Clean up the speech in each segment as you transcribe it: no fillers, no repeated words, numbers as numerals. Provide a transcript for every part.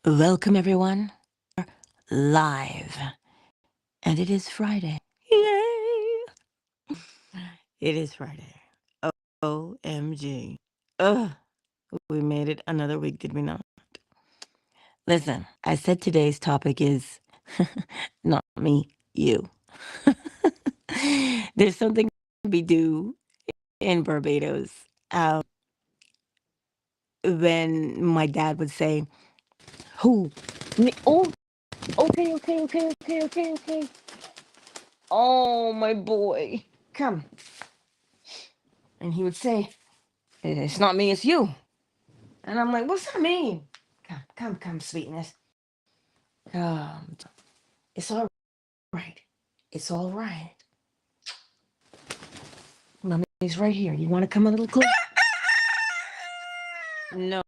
Welcome, everyone. Live. And it is Friday. Yay! It is Friday. OMG. Ugh. We made it another week, did we not? Listen, I said today's topic is not me, you. There's something we do in Barbados. When my dad would say, who? Me? Oh, okay. Oh, my boy. Come. And he would say, it's not me, it's you. And I'm like, what's that mean? Come, sweetness. Come. It's all right. It's all right. Mommy's right here. You want to come a little closer? No,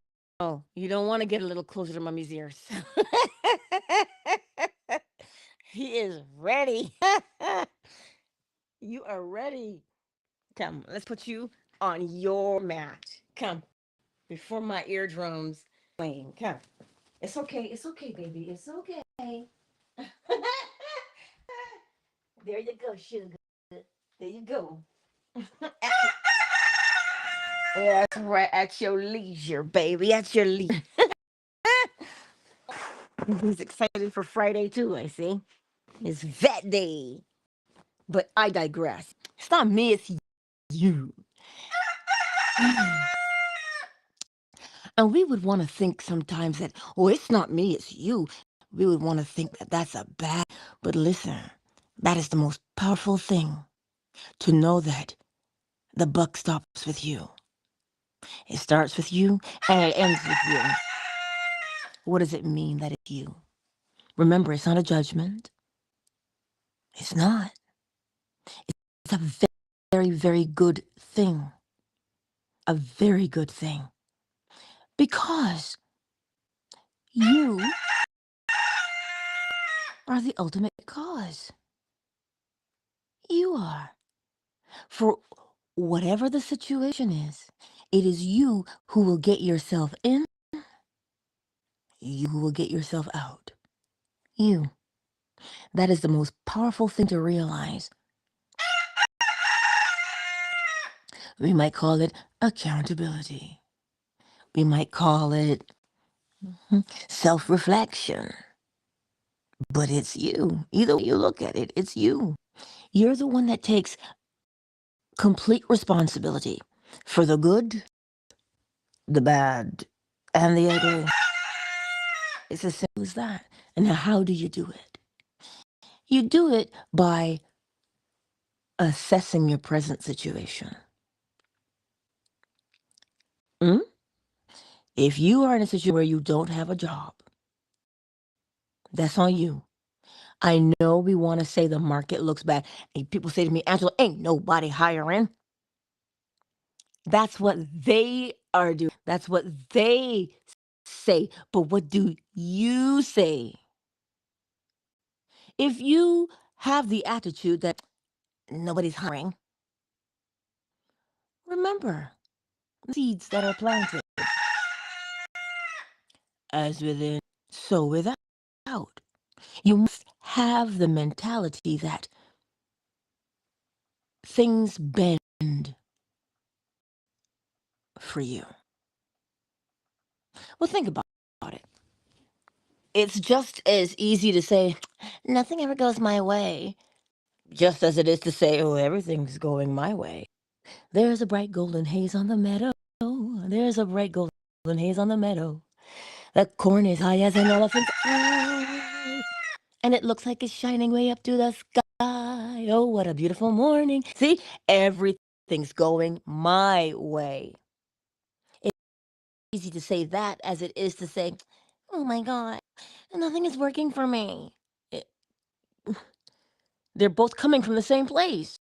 you don't want to get a little closer to Mommy's ears. He is ready. You are ready. Come, let's put you on your mat. Come, before my eardrums playing. Come. It's okay, baby. It's okay. There you go, sugar. There you go. That's right, at your leisure, baby. At your leisure. He's excited for Friday too, I see. It's vet day. But I digress. It's not me, it's you. And we would want to think sometimes that, oh, it's not me, it's you. We would want to think that that's a bad. But listen, that is the most powerful thing, to know that the buck stops with you. It starts with you and it ends with you. What does it mean that it's you? Remember, it's not a judgment. It's not. It's a very, very good thing. A very good thing. Because you are the ultimate cause. You are. For whatever the situation is, it is you who will get yourself in, you who will get yourself out. You. That is the most powerful thing to realize. We might call it accountability. We might call it self-reflection. But it's you. Either way you look at it, it's you. You're the one that takes complete responsibility for the good, the bad, and the ugly. It's as simple as that. And now how do you do it? You do it by assessing your present situation. Mm? If you are in a situation where you don't have a job, that's on you. I know we want to say the market looks bad. And people say to me, Angela, ain't nobody hiring. That's what they are doing. That's what they say. But what do you say? If you have the attitude that nobody's hiring, remember the seeds that are planted. As within, so without. You must have the mentality that things bend for you. Well, think about it. It's just as easy to say, nothing ever goes my way, just as it is to say, oh, everything's going my way. There's a bright golden haze on the meadow. There's a bright golden haze on the meadow. The corn is high as an elephant's eye, and it looks like it's shining way up to the sky. Oh, what a beautiful morning. See, everything's going my way. It's easy to say that as it is to say, oh my God, nothing is working for me. They're both coming from the same place.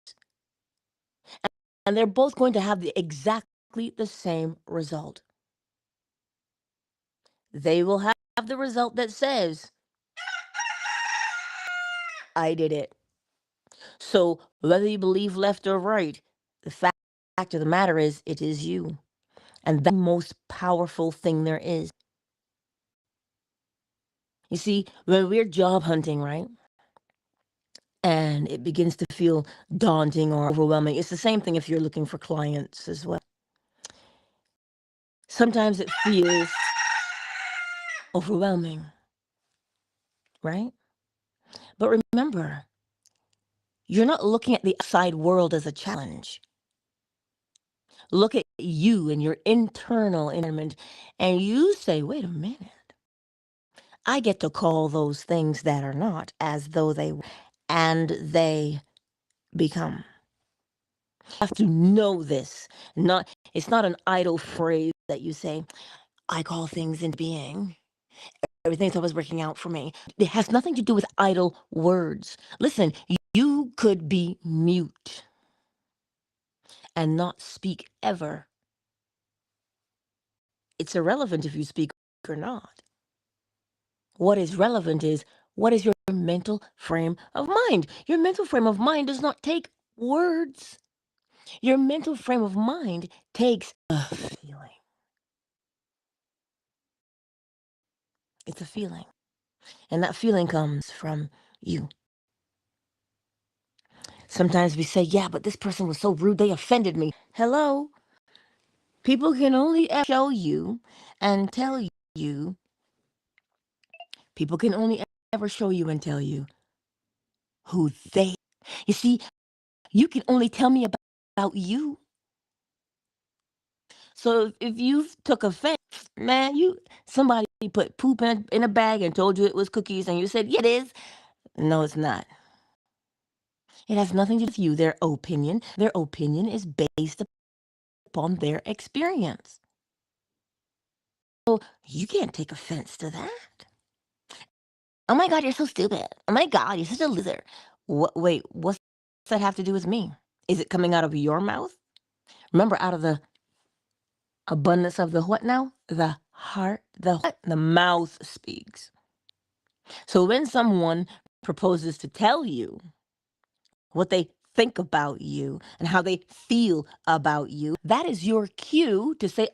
And they're both going to have exactly the same result. They will have the result that says, I did it. So whether you believe left or right, the fact of the matter is, it is you. And that's the most powerful thing there is. You see, when we're job hunting, right? And it begins to feel daunting or overwhelming. It's the same thing if you're looking for clients as well. Sometimes it feels overwhelming, right? But remember, you're not looking at the outside world as a challenge. Look at you and your internal environment, and you say, wait a minute. I get to call those things that are not as though they were, and they become. You have to know this. It's not an idle phrase that you say, I call things into being. Everything's always working out for me. It has nothing to do with idle words. Listen, you could be mute and not speak ever. It's irrelevant if you speak or not. What is relevant is, what is your mental frame of mind? Your mental frame of mind does not take words. Your mental frame of mind takes a feeling. It's a feeling. And that feeling comes from you. Sometimes we say, yeah, but this person was so rude, they offended me. Hello? People can only show you and tell you, people can only ever show you and tell you who they. You see, you can only tell me about you. So if you took offense, man, somebody put poop in a bag and told you it was cookies and you said, yeah, it is. No, it's not. It has nothing to do with you, their opinion. Their opinion is based upon their experience. So you can't take offense to that. Oh my God, you're so stupid. Oh my God, you're such a loser. Wait, what's that have to do with me? Is it coming out of your mouth? Remember, out of the abundance of the what now? The heart, the what? The mouth speaks. So when someone proposes to tell you what they think about you and how they feel about you, that is your cue to say,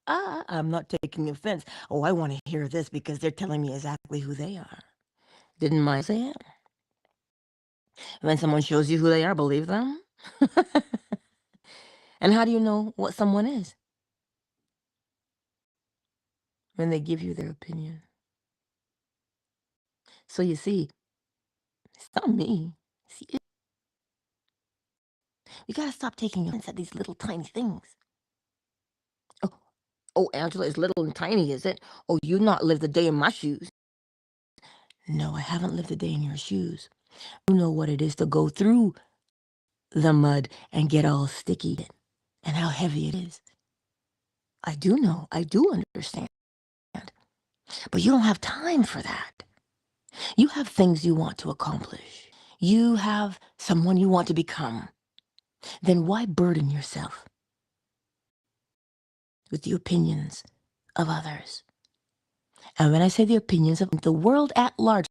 I'm not taking offense. Oh, I want to hear this because they're telling me exactly who they are. Didn't I say it? When someone shows you who they are, believe them. And how do you know what someone is? When they give you their opinion. So you see, it's not me. See, you gotta stop taking offense at these little tiny things. Oh, oh, Angela, it's little and tiny, is it? Oh, you not lived a day in my shoes. No, I haven't lived a day in your shoes. You know what it is to go through the mud and get all sticky and how heavy it is. I do know. I do understand. But you don't have time for that. You have things you want to accomplish. You have someone you want to become. Then why burden yourself with the opinions of others? And when I say the opinions of the world at large,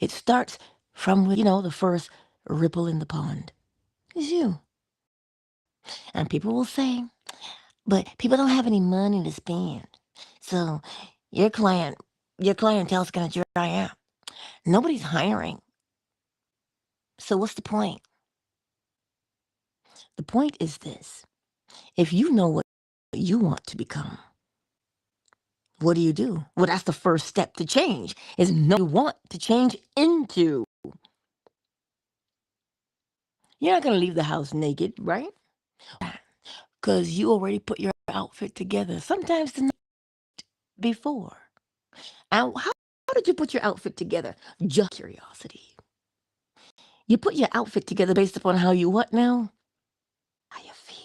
it starts from, the first ripple in the pond. It's you. And people will say, but people don't have any money to spend. So your clientele's going to dry out. Nobody's hiring. So what's the point? The point is this. If you know what you want to become, what do you do? Well, that's the first step to change, is know what you want to change into. You're not going to leave the house naked, right? Because you already put your outfit together. Sometimes the night before. And how did you put your outfit together? Just curiosity. You put your outfit together based upon how you what now? How you feel.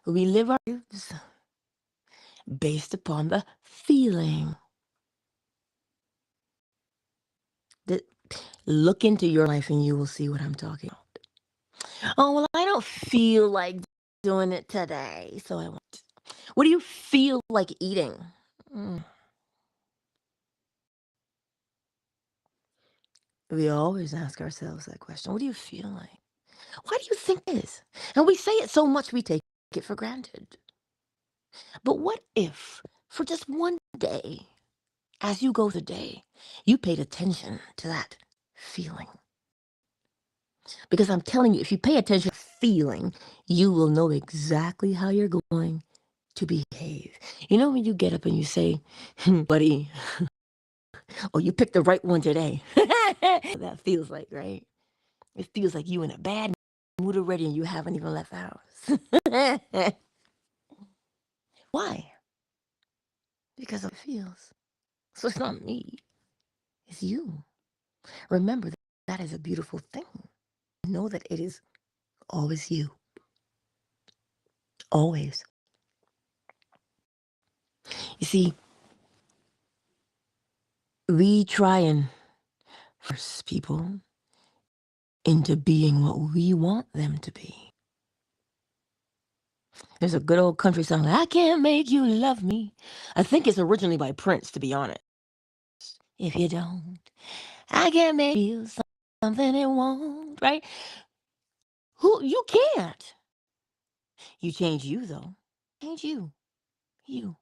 We live our lives based upon the feeling. That look into your life and you will see what I'm talking about. Oh, well, I don't feel like doing it today, so I won't. What do you feel like eating? Mm. We always ask ourselves that question. What do you feel like? Why do you think this? And we say it so much we take it for granted. But what if, for just one day, as you go the day, you paid attention to that feeling? Because I'm telling you, if you pay attention to feeling, you will know exactly how you're going to behave. You know when you get up and you say, buddy, oh, you picked the right one today. That feels like, right? It feels like you in a bad mood already and you haven't even left the house. Why? Because it feels. So it's not me, it's you. Remember that that is a beautiful thing. Know that it is always you. Always. You see, we try and force people into being what we want them to be. There's a good old country song, I can't make you love me. I think it's originally by Prince, to be honest. If you don't, I can't make you feel something it won't, right? Who you can't. You change you though. Change you. You.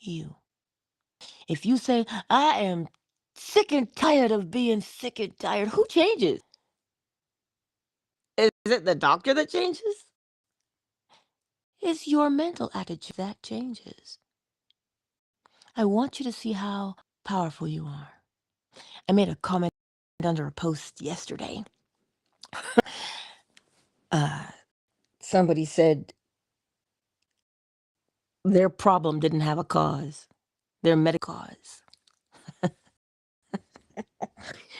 You. If you say, I am sick and tired of being sick and tired, who changes? Is it the doctor that changes? It's your mental attitude that changes. I want you to see how powerful you are. I made a comment under a post yesterday. uh, Somebody said their problem didn't have a cause, their medical cause.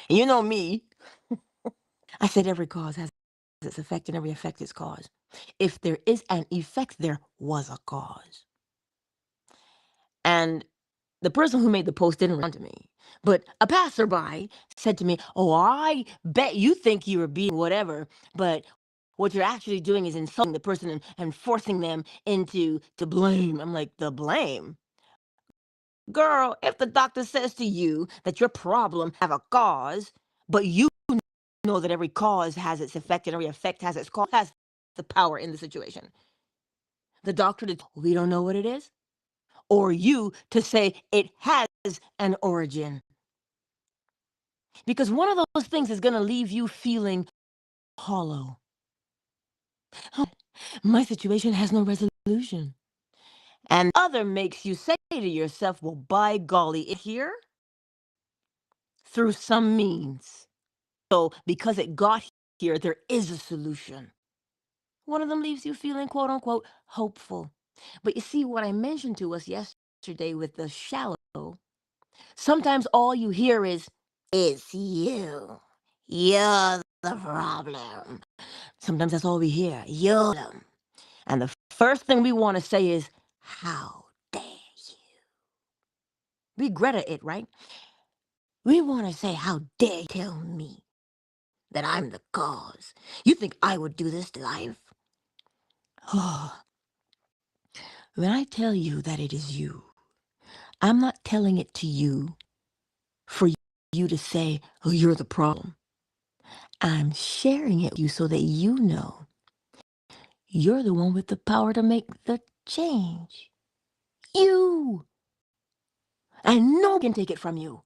You know me. I said every cause has its effect and every effect its cause. If there is an effect, there was a cause. And the person who made the post didn't respond to me. But a passerby said to me, oh, I bet you think you were being whatever, but what you're actually doing is insulting the person and forcing them into to blame. I'm like, the blame? Girl, if the doctor says to you that your problem have a cause, but you know that every cause has its effect and every effect has its cause, has the power in the situation. The doctor, we don't know what it is, or you to say it has an origin. Because one of those things is going to leave you feeling hollow. Oh, my situation has no resolution. And the other makes you say to yourself, well, by golly, it here through some means. So because it got here, there is a solution. One of them leaves you feeling, quote unquote, hopeful. But you see, what I mentioned to us yesterday with the shallow, sometimes all you hear is, it's you. You're the problem. Sometimes that's all we hear. You're the problem. And the first thing we want to say is, how dare you? We Greta it, right? We want to say, how dare you tell me that I'm the cause? You think I would do this to life? Oh, when I tell you that it is you, I'm not telling it to you for you to say, oh, you're the problem. I'm sharing it with you so that you know you're the one with the power to make the change. You. And no one can take it from you.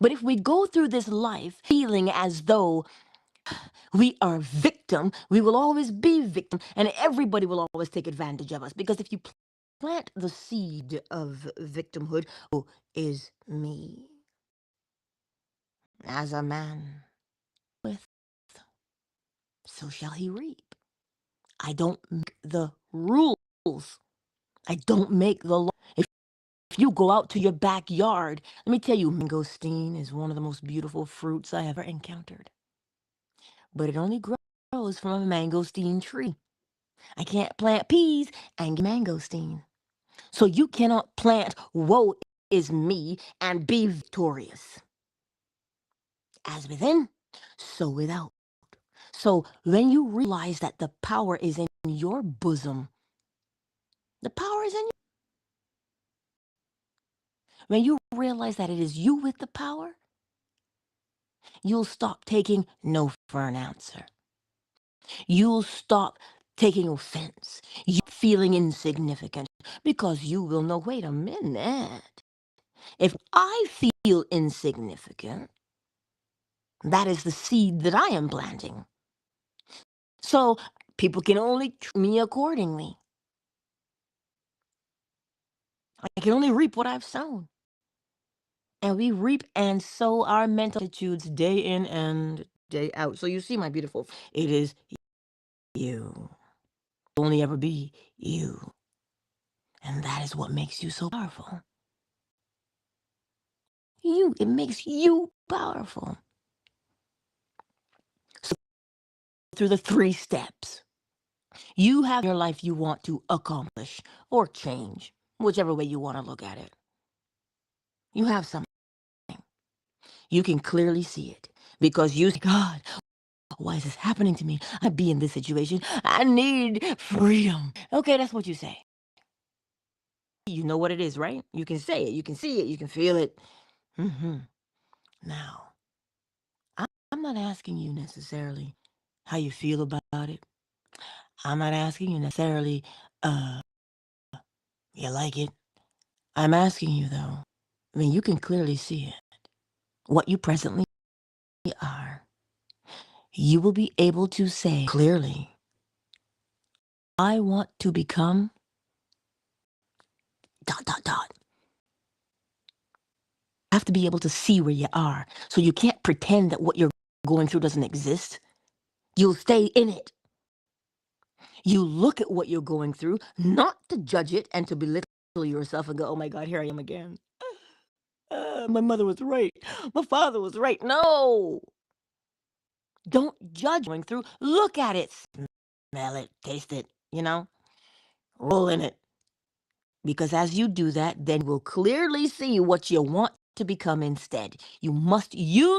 But if we go through this life feeling as though we are victim, we will always be victim, and everybody will always take advantage of us. Because if you plant the seed of victimhood, oh, is me. As a man with, so shall he reap. I don't make the rules. I don't make the law. If you go out to your backyard, let me tell you, mangosteen is one of the most beautiful fruits I ever encountered. But it only grows from a mangosteen tree. I can't plant peas and get mangosteen. So you cannot plant woe is me and be victorious. As within, so without. So when you realize that the power is in your bosom, the power is in you. When you realize that it is you with the power, you'll stop taking no for an answer. You'll stop taking offense, you feeling insignificant, because you will know, wait a minute, if I feel insignificant, that is the seed that I am planting. So people can only treat me accordingly. I can only reap what I've sown. And we reap and sow our mental attitudes day in and day out. So you see, my beautiful, it is you. It'll only ever be you. And that is what makes you so powerful. It makes you powerful. So through the 3 steps, you have your life you want to accomplish or change, whichever way you want to look at it. You have something. You can clearly see it because you say, God, why is this happening to me? I be in this situation. I need freedom. Okay, that's what you say. You know what it is, right? You can say it. You can see it. You can feel it. Now, I'm not asking you necessarily how you feel about it. I'm not asking you necessarily, uh, you like it. I'm asking you, though, I mean, you can clearly see it. What you presently are. You will be able to say clearly, I want to become ... Have to be able to see where you are. So you can't pretend that what you're going through doesn't exist. You'll stay in it. You look at what you're going through, not to judge it and to belittle yourself and go, oh my God, here I am again. My mother was right. My father was right. No. Don't judge going through. Look at it. Smell it. Taste it. Roll in it. Because as you do that, then you will clearly see what you want to become instead. You must use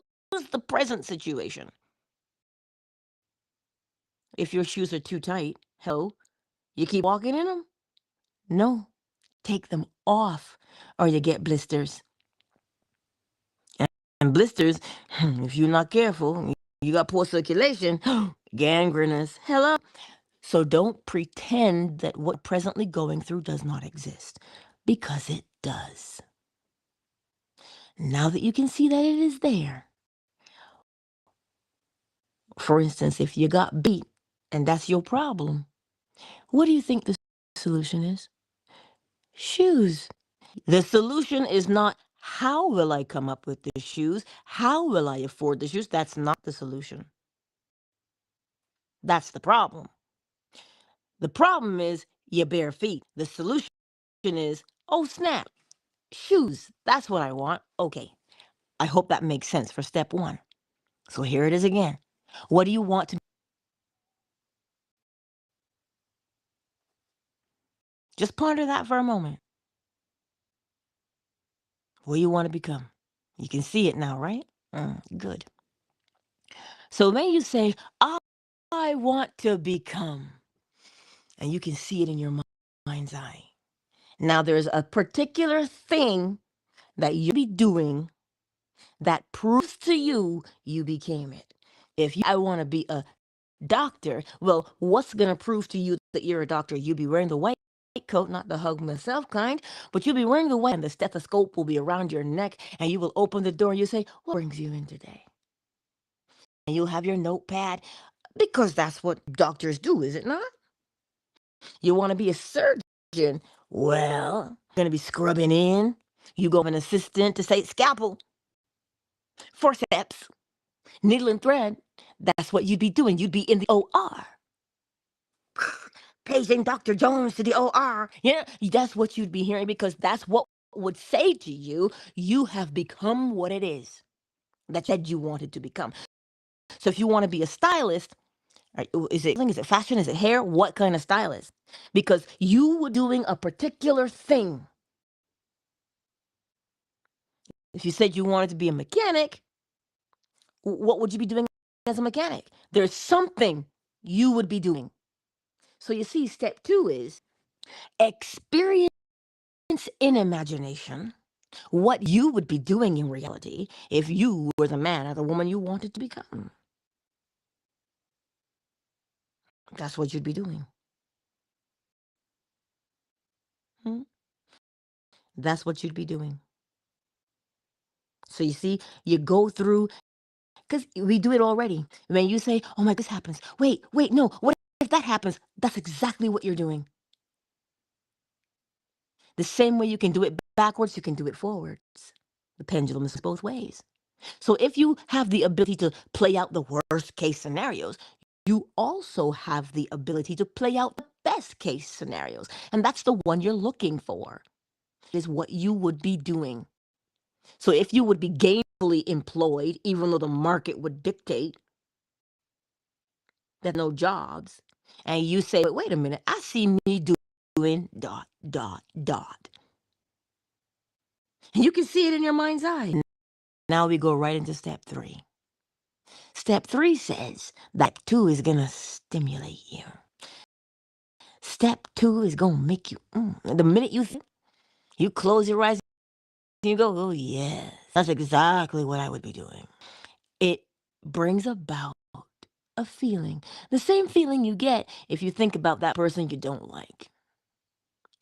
the present situation. If your shoes are too tight, you keep walking in them? No, take them off or you get blisters. And blisters, if you're not careful, you got poor circulation, gangrenous. Hello. So don't pretend that what you're presently going through does not exist, because it does. Now that you can see that it is there, for instance, if you got beat and that's your problem, what do you think the solution is? Shoes. The solution is not, how will I come up with the shoes? How will I afford the shoes? That's not the solution. That's the problem. The problem is your bare feet. The solution is, oh snap, shoes. That's what I want. Okay. I hope that makes sense for step 1. So here it is again. What do you want to... Just ponder that for a moment. What do you want to become? You can see it now, right? Good. So then you say, I want to become. And you can see it in your mind's eye. Now there's a particular thing that you'll be doing that proves to you you became it. I want to be a doctor, well, what's going to prove to you that you're a doctor? You'll be wearing the white coat, not the hug myself kind, but you'll be wearing the white, and the stethoscope will be around your neck, and you will open the door and you say, what brings you in today? And you'll have your notepad, because that's what doctors do, is it not? You want to be a surgeon? Well, you're going to be scrubbing in. You go have an assistant to say scalpel, forceps, needle and thread. That's what you'd be doing. You'd be in the OR. Paging Dr. Jones to the OR. Yeah, that's what you'd be hearing, because that's what would say to you, you have become what it is that said you wanted to become. So if you want to be a stylist, is it fashion? Is it hair? What kind of stylist? Because you were doing a particular thing. If you said you wanted to be a mechanic, what would you be doing as a mechanic? There's something you would be doing. So you see, step 2 is experience in imagination what you would be doing in reality if you were the man or the woman you wanted to become. That's what you'd be doing. Hmm? That's what you'd be doing. So you see, you go through, because we do it already. When you say, oh my, this happens. Wait, no. What if that happens? That's exactly what you're doing. The same way you can do it backwards, you can do it forwards. The pendulum is both ways. So if you have the ability to play out the worst case scenarios, you also have the ability to play out the best case scenarios. And that's the one you're looking for, is what you would be doing. So if you would be gainfully employed, even though the market would dictate that no jobs, and you say, wait a minute, I see me doing dot, dot, dot. And you can see it in your mind's eye. Now we go right into step 3. Step 3 says that 2 is going to stimulate you. Step 2 is going to make you, the minute you think, you close your eyes, you go, oh, yes, that's exactly what I would be doing. It brings about a feeling, the same feeling you get if you think about that person you don't like.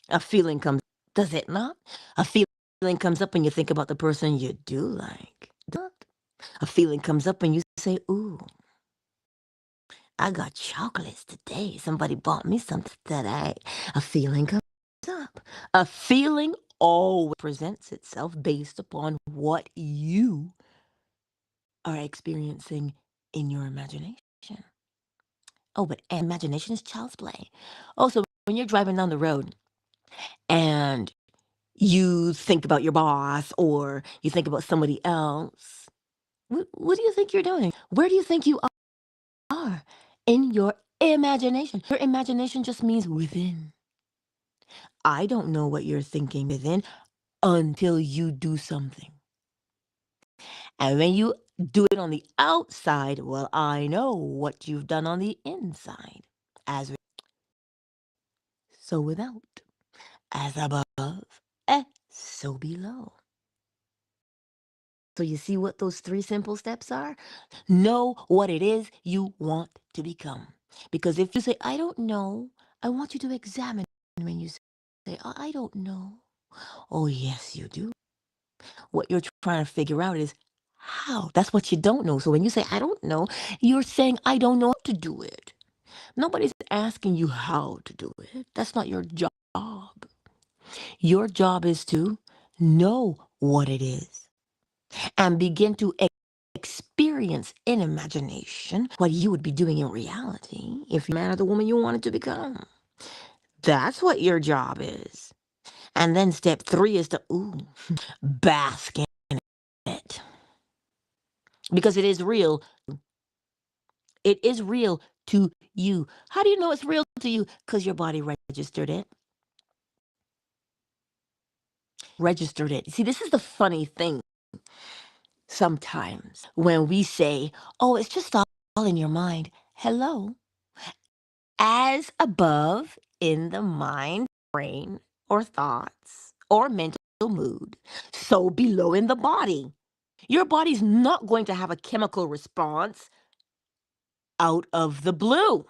A feeling comes, does it not? A feeling comes up when you think about the person you do like. A feeling comes up when you say, ooh, I got chocolates today. Somebody bought me something today. A feeling comes up. A feeling always presents itself based upon what you are experiencing in your imagination. Oh, but imagination is child's play. Also, when you're driving down the road and you think about your boss or you think about somebody else, what do you think you're doing? Where do you think you are in your imagination? Your imagination just means within. I don't know what you're thinking within until you do something. And when you do it on the outside, well, I know what you've done on the inside. As so without, as above, so below. So you see what those 3 simple steps are? Know what it is you want to become. Because if you say, I don't know, I want you to examine when you say, I don't know. Oh, yes, you do. What you're trying to figure out is how. That's what you don't know. So when you say, I don't know, you're saying, I don't know how to do it. Nobody's asking you how to do it. That's not your job. Your job is to know what it is and begin to experience in imagination what you would be doing in reality if you man or the woman you wanted to become. That's what your job is. And then step 3 is to, bask in it. Because it is real. It is real to you. How do you know it's real to you? Because your body registered it. Registered it. See, this is the funny thing sometimes when we say, oh, it's just all in your mind. Hello. As above in the mind, brain, or thoughts, or mental mood, so below in the body. Your body's not going to have a chemical response out of the blue.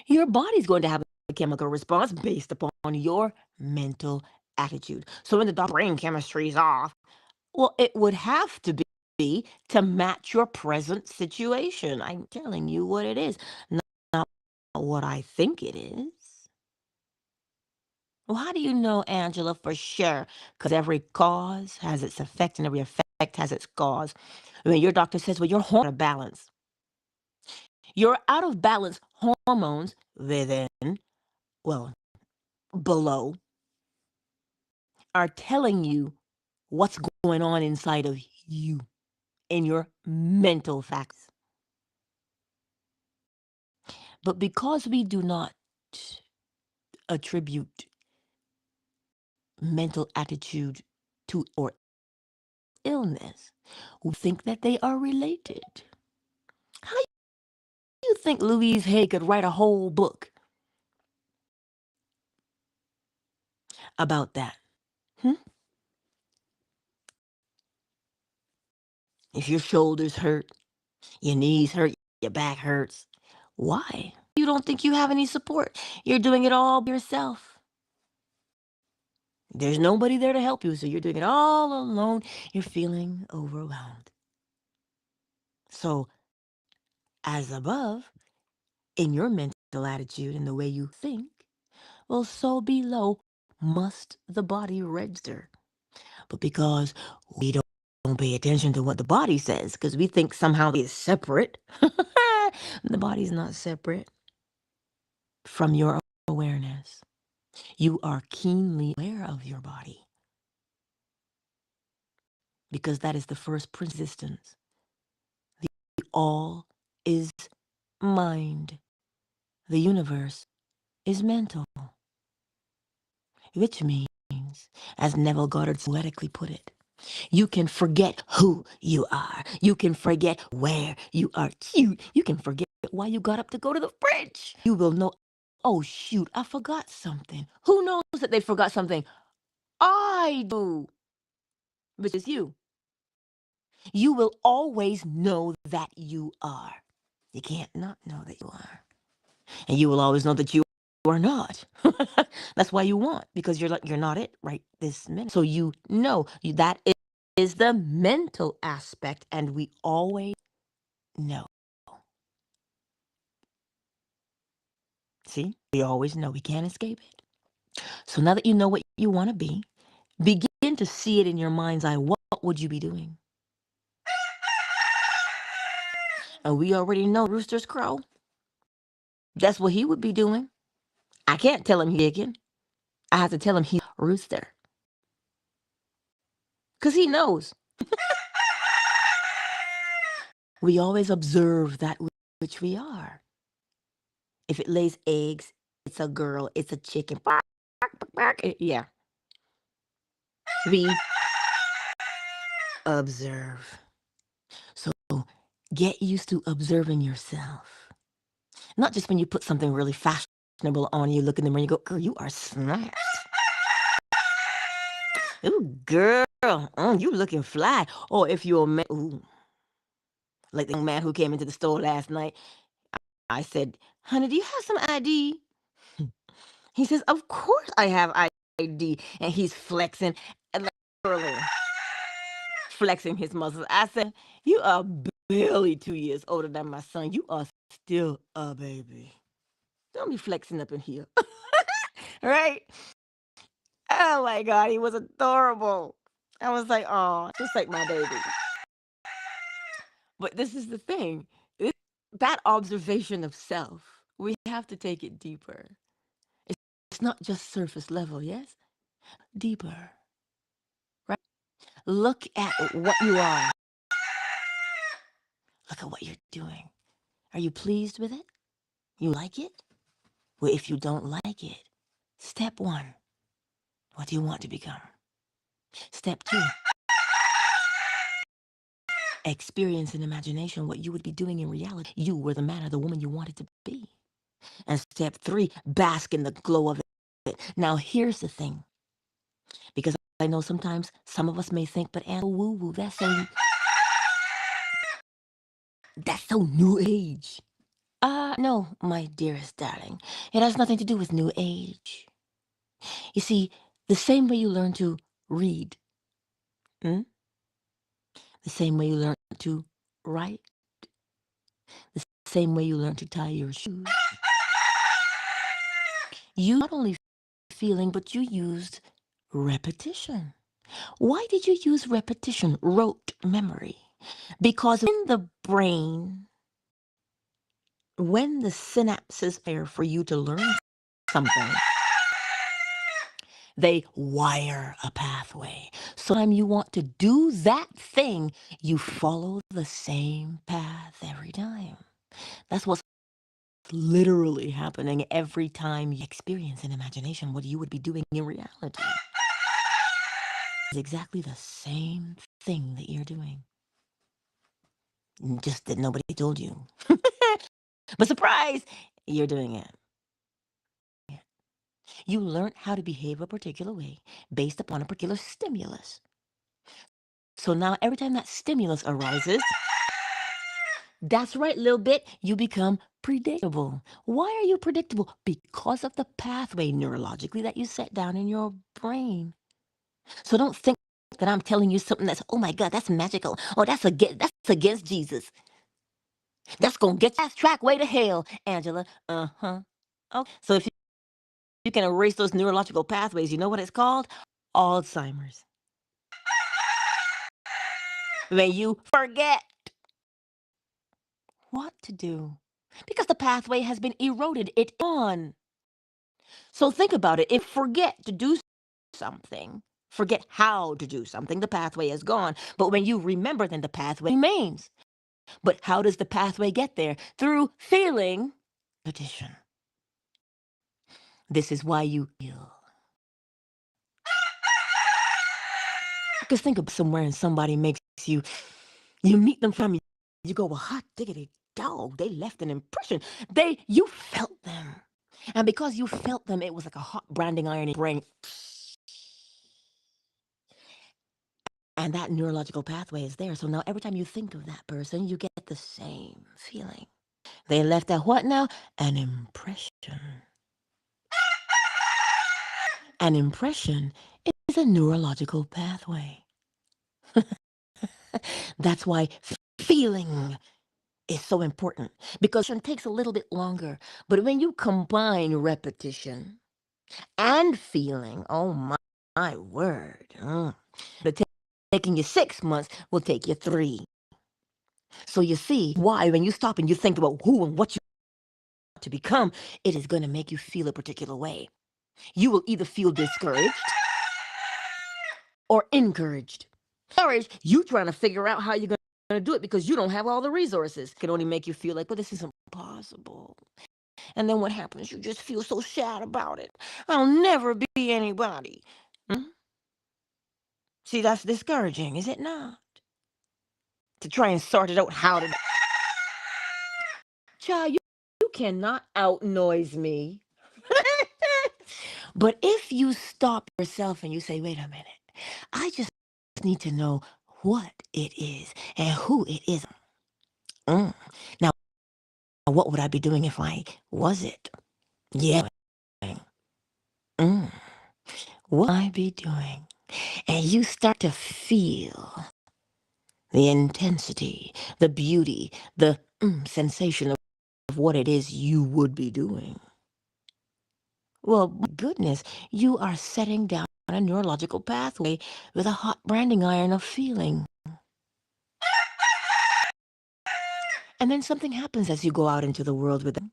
Your body's going to have a chemical response based upon your mental attitude. So when the brain chemistry is off, well, it would have to be to match your present situation. I'm telling you what it is, not what I think it is. Well, how do you know, Angela, for sure? Because every cause has its effect and every effect has its cause. When your doctor says, well, you're out of balance. Your out of balance hormones within, well, below, are telling you what's going on inside of you in your mental facts. But because we do not attribute mental attitude to or illness, we think that they are related. How do you think Louise Hay could write a whole book about that? Hmm? If your shoulders hurt, your knees hurt, your back hurts, why? you don't think you have any support. You're doing it all by yourself. There's nobody there to help you, so you're doing it all alone. You're feeling overwhelmed. So, as above, in your mental attitude and the way you think, well, so below must the body register. But because we don't pay attention to what the body says, because we think somehow it's separate, the body's not separate from your awareness. You are keenly aware of your body because that is the first persistence. The all is mind. The universe is mental, which means, as Neville Goddard poetically put it, you can forget who you are. You can forget where you are cute. You can forget why you got up to go to the fridge. You will know, oh shoot, I forgot something. Who knows that they forgot something? I do, which is you. You will always know that you are. You can't not know that you are. And you will always know that you are not. That's why you want, because you're not it right this minute. So you know that is the mental aspect, and we always know. See, we always know. We can't escape it. So now that you know what you want to be, begin to see it in your mind's eye. What would you be doing? And we already know Rooster's Crow. That's what he would be doing. I can't tell him he's chicken. I have to tell him he's a rooster. Because he knows. We always observe that which we are. If it lays eggs, it's a girl, it's a chicken. Bark, bark, bark. Yeah. We observe. So get used to observing yourself. Not just when you put something really fashionable on, you look in the mirror and you go, girl, you are snatched. Ooh, girl, you looking fly. Or if you're a man, ooh, like the young man who came into the store last night, I said, honey, do you have some ID? He says, of course I have ID. And he's flexing and like literally flexing his muscles. I said, you are barely 2 years older than my son. You are still a baby. Don't be flexing up in here. Right? Oh my God, he was adorable. I was like, oh, just like my baby. But this is the thing. That observation of self, we have to take it deeper. It's not just surface level, yes? Deeper, right? Look at what you are. Look at what you're doing. Are you pleased with it? You like it? Well, if you don't like it, step one, what do you want to become? Step two, experience in imagination what you would be doing in reality. You were the man or the woman you wanted to be. And step three, bask in the glow of it. Now, here's the thing. Because I know sometimes some of us may think, but Anna, woo-woo, that's so new age. No, my dearest darling. It has nothing to do with new age. You see, the same way you learn to read, the same way you learn to write, the same way you learn to tie your shoes, you not only feeling, but you used repetition. Why did you use repetition, rote memory? Because in the brain, when the synapses are for you to learn something, they wire a pathway. So when you want to do that thing, you follow the same path every time. That's what's literally happening every time you experience in imagination what you would be doing in reality. It's exactly the same thing that you're doing. Just that nobody told you. But surprise, you're doing it. You learned how to behave a particular way based upon a particular stimulus. So now every time that stimulus arises, that's right, little bit, you become predictable. Why are you predictable? Because of the pathway neurologically that you set down in your brain. So don't think that I'm telling you something that's, oh my God, that's magical. Oh, that's against Jesus. That's gonna get fast track way to hell, Angela. Uh-huh. Okay. So if you can erase those neurological pathways, you know what it's called? Alzheimer's. When you forget what to do. Because the pathway has been eroded. It's on. So think about it. If forget to do something, forget how to do something, the pathway is gone. But when you remember, then the pathway remains. But how does the pathway get there? Through feeling repetition. This is why you feel. Because think of somewhere and somebody makes you meet them from you go, well, hot diggity dog, they left an impression. You felt them. And because you felt them, it was like a hot branding iron in your brain. And that neurological pathway is there. So now every time you think of that person, you get the same feeling. They left a what now? An impression. An impression is a neurological pathway. That's why feeling is so important, because it takes a little bit longer. But when you combine repetition and feeling, oh my word, taking you 6 months will take you 3. So you see why when you stop and you think about who and what you want to become, it is going to make you feel a particular way. You will either feel discouraged or encouraged. Discouraged, you trying to figure out how you're going to do it because you don't have all the resources. It can only make you feel like, well, this isn't possible. And then what happens? You just feel so sad about it. I'll never be anybody. Hmm? See, that's discouraging, is it not? To try and sort it out how to. Child, you cannot out-noise me. But if you stop yourself and you say, wait a minute, I just need to know what it is and who it is. Now, what would I be doing if I was it? Yeah. What would I be doing? And you start to feel the intensity, the beauty, the sensation of what it is you would be doing. Well, my goodness, you are setting down a neurological pathway with a hot branding iron of feeling. And then something happens as you go out into the world with them.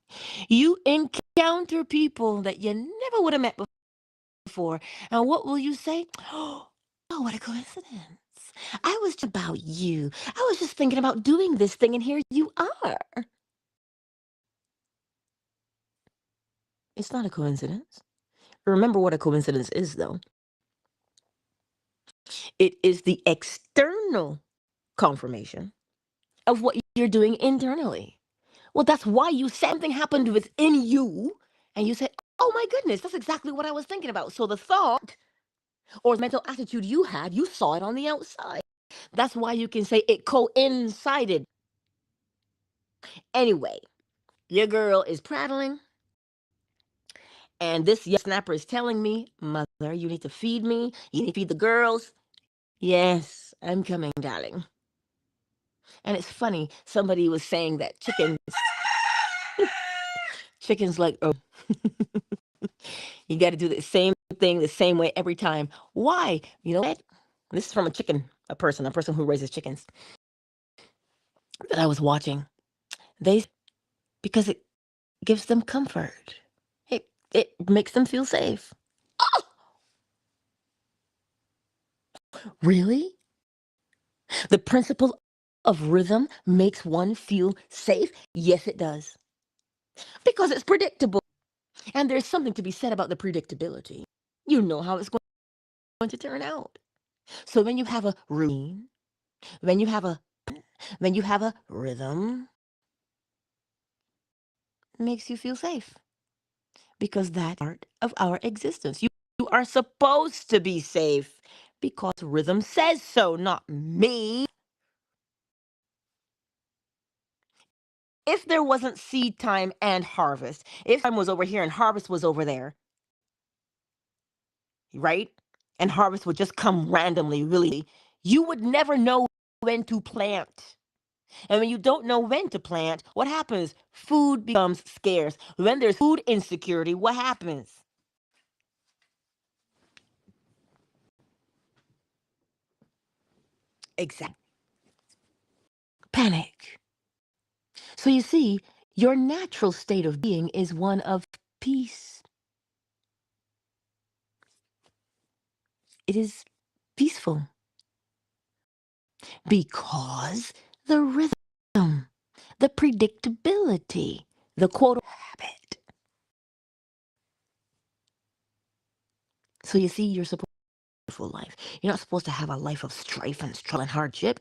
You encounter people that you never would have met before. And what will you say? Oh, what a coincidence. I was just about you. I was just thinking about doing this thing, and here you are. It's not a coincidence. Remember what a coincidence is, though. It is the external confirmation of what you're doing internally. Well, that's why you said something happened within you, and you said, oh my goodness, that's exactly what I was thinking about. So the thought or mental attitude you had, you saw it on the outside. That's why you can say it coincided. Anyway, your girl is prattling, and this snapper is telling me, mother, you need to feed me. You need to feed the girls. Yes, I'm coming, darling. And it's funny, somebody was saying that chickens like, oh, you got to do the same thing the same way every time. Why? You know what? This is from a person who raises chickens that I was watching. Because it gives them comfort. It makes them feel safe. Oh, really? The principle of rhythm makes one feel safe? Yes, it does. Because it's predictable. And there's something to be said about the predictability. You know how it's going to turn out. So when you have a routine, when you have a rhythm, it makes you feel safe. Because that's part of our existence. You are supposed to be safe because rhythm says so, not me. if there wasn't seed time and harvest, if time was over here and harvest was over there, right? And harvest would just come randomly, really, you would never know when to plant. And when you don't know when to plant, what happens? Food becomes scarce. When there's food insecurity, what happens? Exactly. Panic. So you see, your natural state of being is one of peace. It is peaceful because the rhythm, the predictability, the quote habit. So you see, you're supposed to have a life. You're not supposed to have a life of strife and struggle and hardship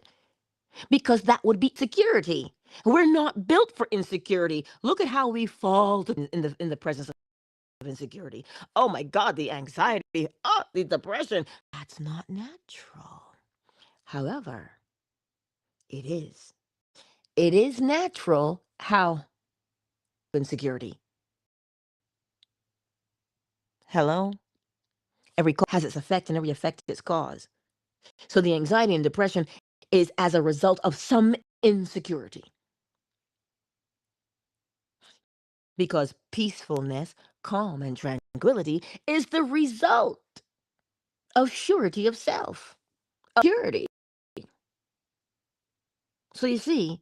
because that would be security. We're not built for insecurity. Look at how we fall in the presence of insecurity. Oh my God, the anxiety, oh, the depression. That's not natural. However, it is. It is natural how insecurity. Hello? Every cause has its effect and every effect its cause. So the anxiety and depression is as a result of some insecurity. Because peacefulness, calm, and tranquility is the result of surety of self, of purity. So you see,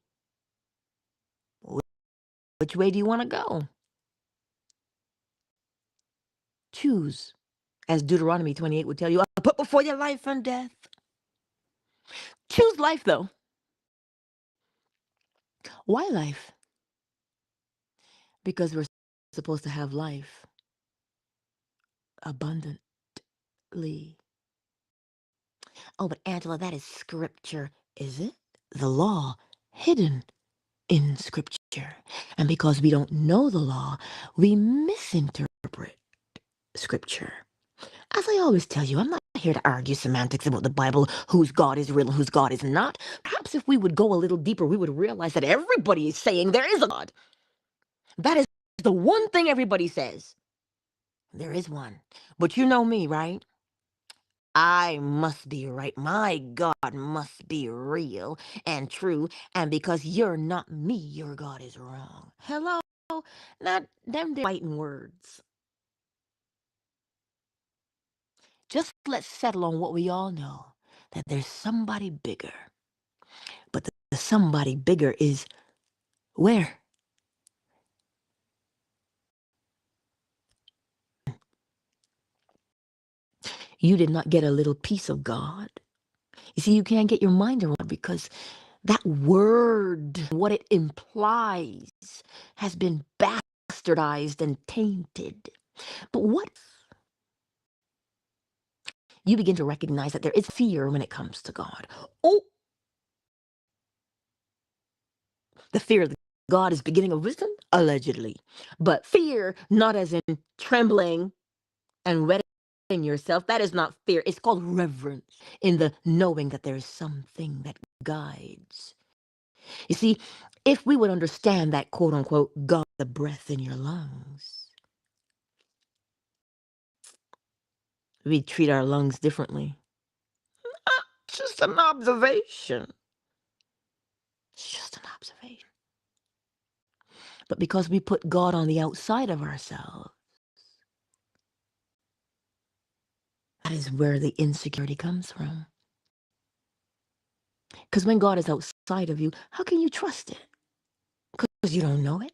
which way do you want to go? Choose. As Deuteronomy 28 would tell you, "I put before you life and death." Choose life, though. Why life? Because we're supposed to have life abundantly. Oh, but Angela, that is scripture, is it? The law hidden in scripture. And because we don't know the law, we misinterpret scripture. As I always tell you, I'm not here to argue semantics about the Bible, whose God is real and whose God is not. Perhaps if we would go a little deeper, we would realize that everybody is saying there is a God. That is the one thing everybody says. There is one. But you know me, right? I must be right. My God must be real and true. And because you're not me, your God is wrong. Hello? Not them fighting words. Just let's settle on what we all know, that there's somebody bigger. But the somebody bigger is where? You did not get a little piece of God. You see, you can't get your mind around because that word, what it implies, has been bastardized and tainted. But what you begin to recognize that there is fear when it comes to God? Oh, the fear that God is beginning of wisdom, allegedly. But fear, not as in trembling and wetting yourself, that is not fear. It's called reverence in the knowing that there is something that guides. You see, if we would understand that quote unquote God, the breath in your lungs, we'd treat our lungs differently. It's just an observation. It's just an observation. But because we put God on the outside of ourselves, that is where the insecurity comes from. Because when God is outside of you, how can you trust it? Because you don't know it.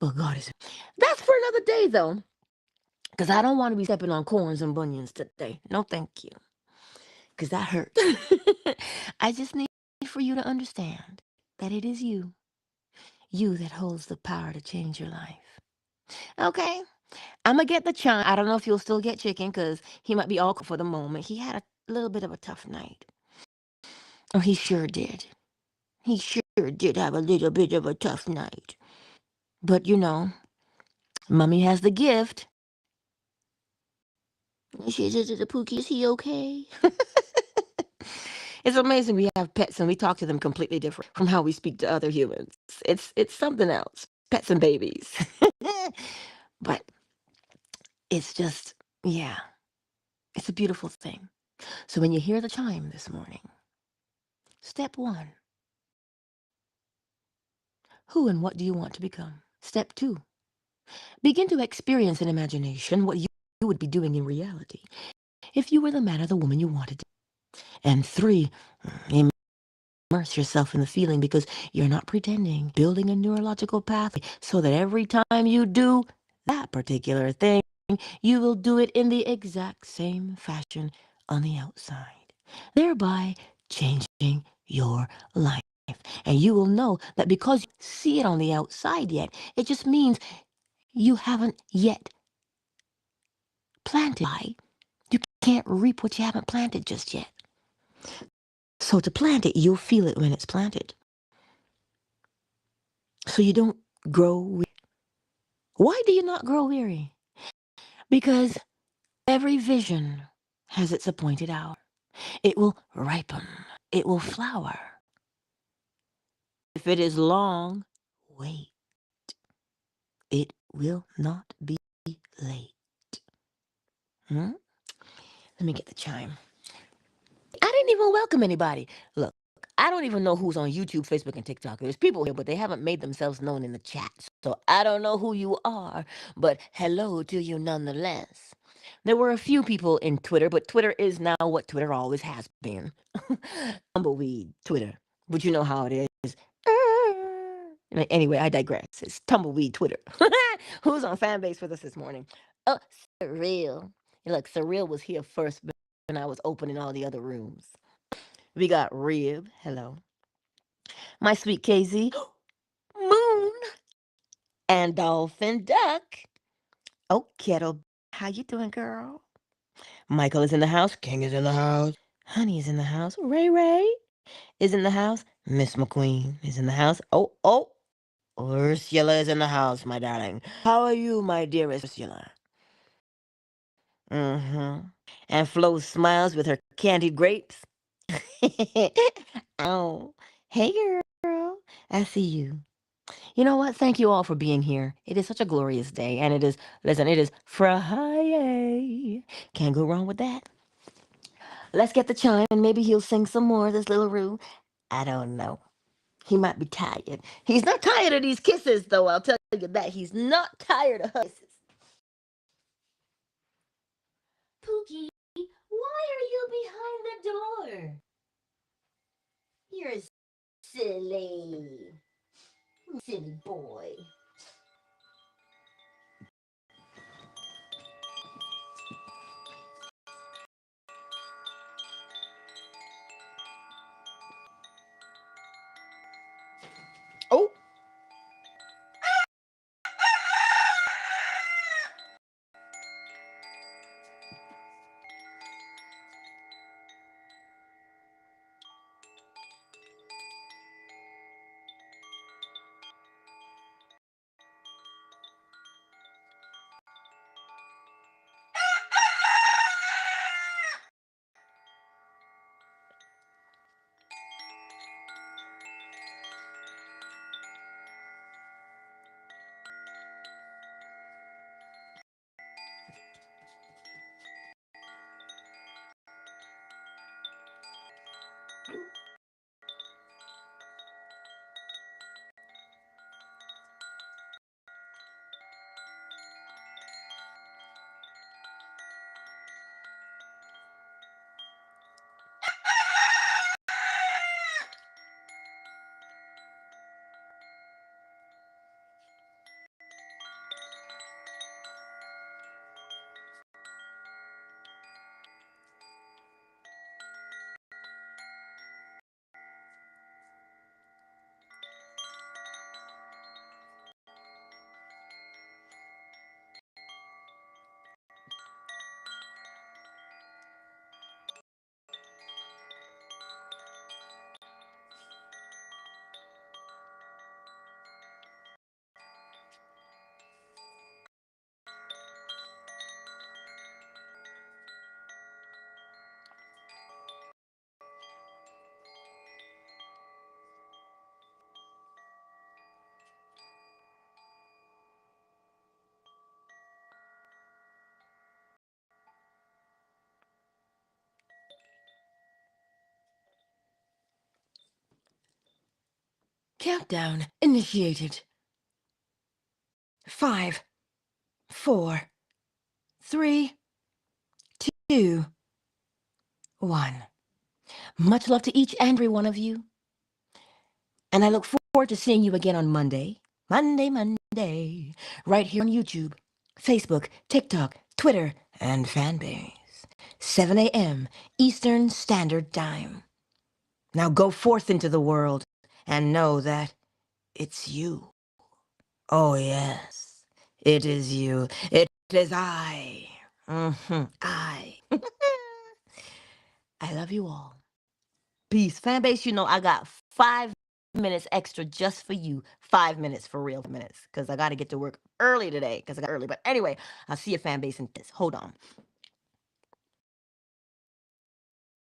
But God is. That's for another day, though. Because I don't want to be stepping on corns and bunions today. No, thank you. Because that hurt. I just need for you to understand that it is you that holds the power to change your life. Okay? I'm going to get the chime. I don't know if you'll still get chicken because he might be all for the moment. He had a little bit of a tough night. Oh, he sure did. He sure did have a little bit of a tough night. But Mummy has the gift. She says to the Pookie, is he okay? It's amazing we have pets and we talk to them completely different from how we speak to other humans. It's something else. Pets and babies. But it's just, yeah, it's a beautiful thing. So when you hear the chime this morning, step one, who and what do you want to become? Step two, begin to experience in imagination what you would be doing in reality if you were the man or the woman you wanted to. And three, immerse yourself in the feeling because you're not pretending, building a neurological pathway so that every time you do that particular thing, you will do it in the exact same fashion on the outside, thereby changing your life. And you will know that because you see it on the outside yet, it just means you haven't yet planted. You can't reap what you haven't planted just yet. So to plant it, you'll feel it when it's planted. So you don't grow weary. Why do you not grow weary? Because every vision has its appointed hour. It will ripen. It will flower. If it is long, wait. It will not be late. Let me get the chime. I didn't even welcome anybody. Look, I don't even know who's on YouTube, Facebook, and TikTok. There's people here, but they haven't made themselves known in the chat. So I don't know who you are, but hello to you nonetheless. There were a few people in Twitter, but Twitter is now what Twitter always has been. Tumbleweed Twitter. But you know how it is. Anyway, I digress. It's Tumbleweed Twitter. Who's on fan base with us this morning? Oh, Surreal. Look, Surreal was here first when I was opening all the other rooms. We got Rib. Hello. My sweet KZ. Moon. And Dolphin Duck. Oh, Kettle. How you doing, girl? Michael is in the house. King is in the house. Honey is in the house. Ray Ray is in the house. Miss McQueen is in the house. Oh. Ursula is in the house, my darling. How are you, my dearest Ursula? And Flo smiles with her candied grapes. Oh, hey, girl. I see you. You know what? Thank you all for being here. It is such a glorious day, and listen, it is Friday. Can't go wrong with that. Let's get the chime, and maybe he'll sing some more of this little roo. I don't know. He might be tired. He's not tired of these kisses, though. I'll tell you that. He's not tired of kisses. Pookie, why are you behind the door? You're silly. Silly boy. Oh, Countdown initiated. 5, 4, 3, 2, 1. Much love to each and every one of you. And I look forward to seeing you again on Monday. Monday. Right here on YouTube, Facebook, TikTok, Twitter, and Fanbase. 7 a.m. Eastern Standard Time. Now go forth into the world and know that it's you. Oh, yes. It is you. It is I. I. I love you all. Peace. Fanbase, you know I got 5 minutes extra just for you. 5 minutes for real minutes. Because I got to get to work early today. Because I got early. But anyway, I'll see you, fanbase, in this. Hold on.